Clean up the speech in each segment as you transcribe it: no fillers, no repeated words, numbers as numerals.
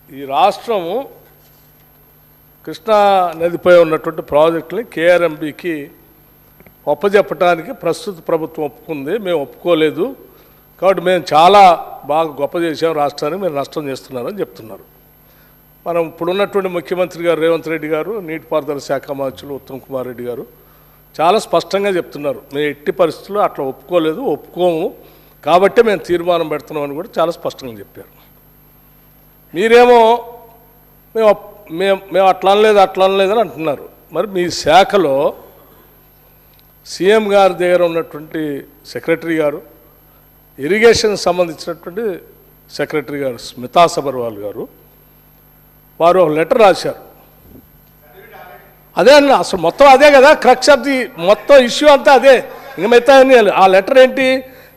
ఈ రాష్ట్రము కృష్ణా నదిపై ఉన్నటువంటి ప్రాజెక్టుని కేఆర్ఎంబీకి ఒప్పజెప్పడానికి ప్రస్తుత ప్రభుత్వం ఒప్పుకుంది. మేము ఒప్పుకోలేదు కాబట్టి మేము చాలా బాగా గొప్ప చేసాం, రాష్ట్రానికి మీరు నష్టం చేస్తున్నారని చెప్తున్నారు. మనం ఇప్పుడున్నటువంటి ముఖ్యమంత్రి గారు రేవంత్ రెడ్డి గారు, నీటిపారుదల శాఖ మంత్రులు ఉత్తమ్ కుమార్ రెడ్డి గారు చాలా స్పష్టంగా చెప్తున్నారు, మేము ఎట్టి పరిస్థితుల్లో అట్లా ఒప్పుకోలేదు, ఒప్పుకోము కాబట్టి మేము తీర్మానం పెడుతున్నామని కూడా చాలా స్పష్టంగా చెప్పారు. మీరేమో మేము అట్లా అనలేదని అంటున్నారు. మరి మీ శాఖలో సీఎం గారి దగ్గర ఉన్నటువంటి సెక్రటరీ గారు, ఇరిగేషన్ సంబంధించినటువంటి సెక్రటరీ గారు స్మితా సబర్వాల్ గారు, వారు ఒక లెటర్ రాశారు. అదే అన్న అసలు మొత్తం అదే కదా క్రక్స్ ఆఫ్ ది మొత్తం ఇష్యూ అంతా అదే. ఇంక మిగతా ఆ లెటర్ ఏంటి?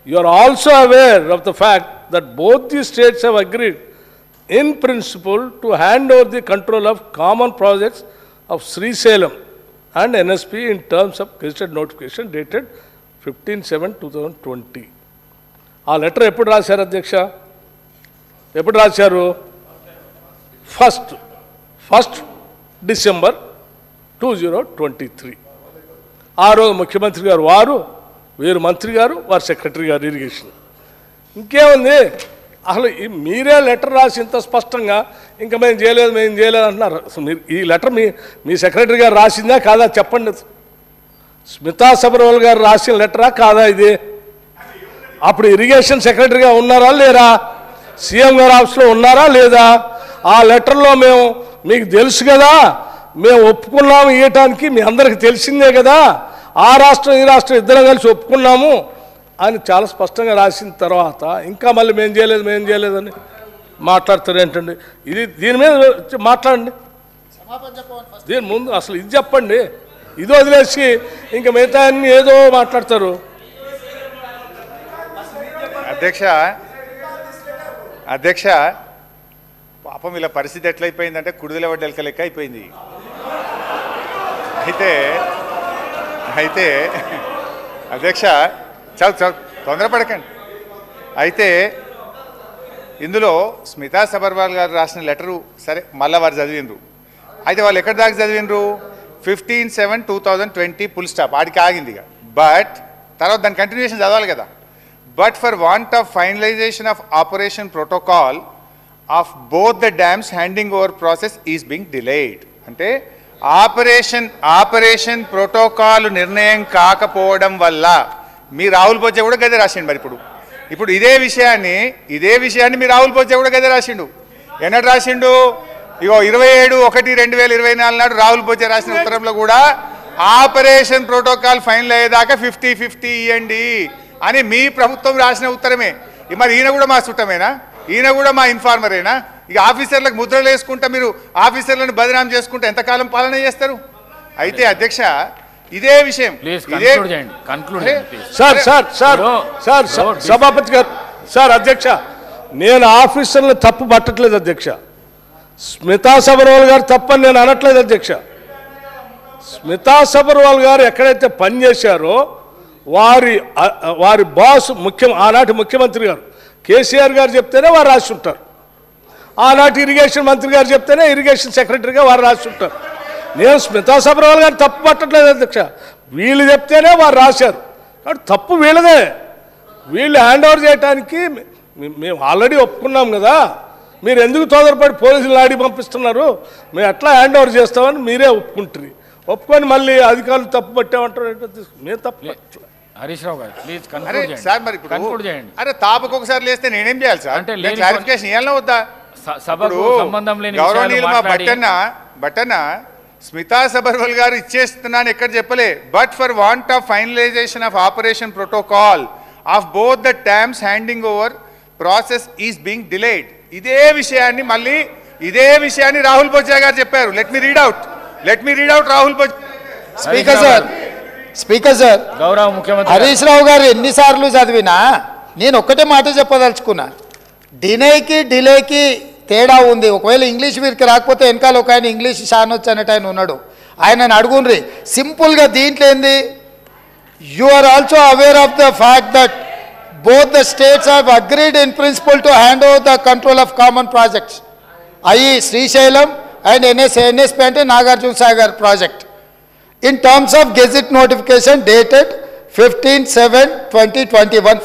You are also aware of the fact that both the states have agreed in principle to hand over the control of common projects of Srisailam and NSP in terms of gazetted notification dated 15/7/2020. ఆ letter ఎప్పుడు రాశారు అధ్యక్ష? ఎప్పుడు రాశారు? First December 2023. ఆ రోజు ముఖ్యమంత్రి గారు వీరు మంత్రి గారు, వారు సెక్రటరీ గారు ఇరిగేషన్. ఇంకేముంది అసలు మీరే లెటర్ రాసి ఇంత స్పష్టంగా ఇంకా మేము చేయలేదు అంటున్నారు. మీరు ఈ లెటర్ మీ సెక్రటరీ గారు రాసిందా కాదా చెప్పండి. స్మితా సబర్వాల్ గారు రాసిన లెటరా కాదా ఇది? అప్పుడు ఇరిగేషన్ సెక్రటరీగా ఉన్నారా లేరా? సీఎం గారు ఆఫీస్లో ఉన్నారా లేదా? ఆ లెటర్లో మేము మీకు తెలుసు కదా, మేము ఒప్పుకున్నాము ఇవ్వటానికి, మీ అందరికి తెలిసిందే కదా, ఆ రాష్ట్రం ఈ రాష్ట్రం ఇద్దరం కలిసి ఒప్పుకున్నాము అని చాలా స్పష్టంగా రాసిన తర్వాత ఇంకా మళ్ళీ మేము చేయలేదని మాట్లాడతారు ఏంటండి? దీని మీద మాట్లాడండి, దీని ముందు అసలు ఇది చెప్పండి. ఇది వదిలేసి ఇంకా మిగతా అన్ని ఏదో మాట్లాడతారు. అధ్యక్ష పాపం ఇలా పరిస్థితి ఎట్లయిపోయిందంటే కుడిదల వడ్డెలక లెక్క అయిపోయింది. అయితే అధ్యక్ష చాలా తొందరపడకండి. అయితే ఇందులో స్మితా సబర్వాల్ గారు రాసిన లెటరు సరే మళ్ళీ వారు చదివినరు. అయితే వాళ్ళు ఎక్కడి దాకా చదివినరు? 15/7/2020 ఫుల్ స్టాప్ ఆడికి ఆగింది. ఇక బట్ తర్వాత దాని కంటిన్యూషన్ చదవాలి కదా. But for want of finalisation of operation protocol of both the dams handing over process is Bing delayed. అంటే ఆపరేషన్ ప్రోటోకాల్ నిర్ణయం కాకపోవడం వల్ల మీ రాహుల్ బొజ్జ కూడా గదే రాసిండు. మరి ఇప్పుడు ఇదే విషయాన్ని మీ రాహుల్ బొజ్జ కూడా గదే రాసిండు. ఎన్నటి రాసిండు? ఇగో 27/1/2024 నాడు రాహుల్ బొజ్జ రాసిన ఉత్తరంలో కూడా ఆపరేషన్ ప్రోటోకాల్ ఫైనల్ అయ్యేదాకా 50-50 ఇవ్వండి అని మీ ప్రభుత్వం రాసిన ఉత్తరమే. మరి ఈయన కూడా మా చుట్టమేనా? ఈయన కూడా మా ఇన్ఫార్మరేనా? ఇక ఆఫీసర్లకు ముద్రలు వేసుకుంటా మీరు ఆఫీసర్లను బదనాం చేసుకుంటే ఎంతకాలం పాలన చేస్తారు? అయితే అధ్యక్ష ఇదే విషయం సభాపతి గారు అధ్యక్ష నేను ఆఫీసర్లు తప్పు పట్టట్లేదు అధ్యక్ష. స్మితా సబర్వాల్ గారు తప్పని నేను అనట్లేదు అధ్యక్ష. స్మితా సబర్వాల్ గారు ఎక్కడైతే పనిచేశారో వారి బాస్ ఆనాటి ముఖ్యమంత్రి గారు కేసీఆర్ గారు చెప్తేనే వారు రాసి ఉంటారు. ఆనాటి ఇరిగేషన్ మంత్రి గారు చెప్తేనే ఇరిగేషన్ సెక్రటరీగా వారు రాసి ఉంటారు. నేను స్మితా సబర్వాల్ గారు తప్పు పట్టట్లేదు అధ్యక్ష. వీళ్ళు చెప్తేనే వారు రాశారు కాబట్టి తప్పు వీళ్ళదే. వీళ్ళు హ్యాండ్ ఓవర్ చేయడానికి మేము ఆల్రెడీ ఒప్పుకున్నాం కదా, మీరు ఎందుకు తొందరపడి పోలీసులు ఆడి పంపిస్తున్నారు? మేము ఎట్లా హ్యాండ్ ఓవర్ చేస్తామని మీరే ఒప్పుకుంటారు. ఒప్పుకొని మళ్ళీ అధికారులు తప్పు పట్టామంటారు. మేము తప్పు పట్టలేదు. హరీష్ రావు గారు ప్లీజ్ సార్ మరి కన్క్లూడ్ చేయండి. అరే తాపకు ఒకసారి లేస్తే నేనేం చేయాలి సార్? అంటే క్లారిఫికేషన్ ఇవ్వాలన్నా వద్దా? సభకు సంబంధం లేని గౌరవనీయులు మా బట్టన్న స్మితా సబర్వాల్ గారు ఇచ్చేస్తున్నాను ఎక్కడ చెప్పలే. But for want of finalisation of operation protocol of both the dams handing over process is being delayed. ఇదే విషయాన్ని రాహుల్ బొజ్జా గారు చెప్పారు. Let me read out Rahul Bojja. Speaker sir గౌరవ ముఖ్యమంత్రి హరీష్ రావు గారు ఎన్నిసార్లు చదివినా నేను ఒక్కటే మాట చెప్పదలుచుకున్నా. డిలేకి తేడా ఉంది. ఒకవేళ ఇంగ్లీష్ వీరికి రాకపోతే వెనకాల ఒక ఆయన ఇంగ్లీష్ షానొచ్చు అనేట ఆయన ఉన్నాడు, ఆయనను అడుగుండ్రి. సింపుల్గా దీంట్లో ఏంది? You are also aware of the fact that both the states have agreed in principle to hand over the control of common projects. అవి శ్రీశైలం అండ్ ఎన్ఎస్పి అంటే Nagarjuna Sagar project. In terms of Gazette notification dated 15/7/2021,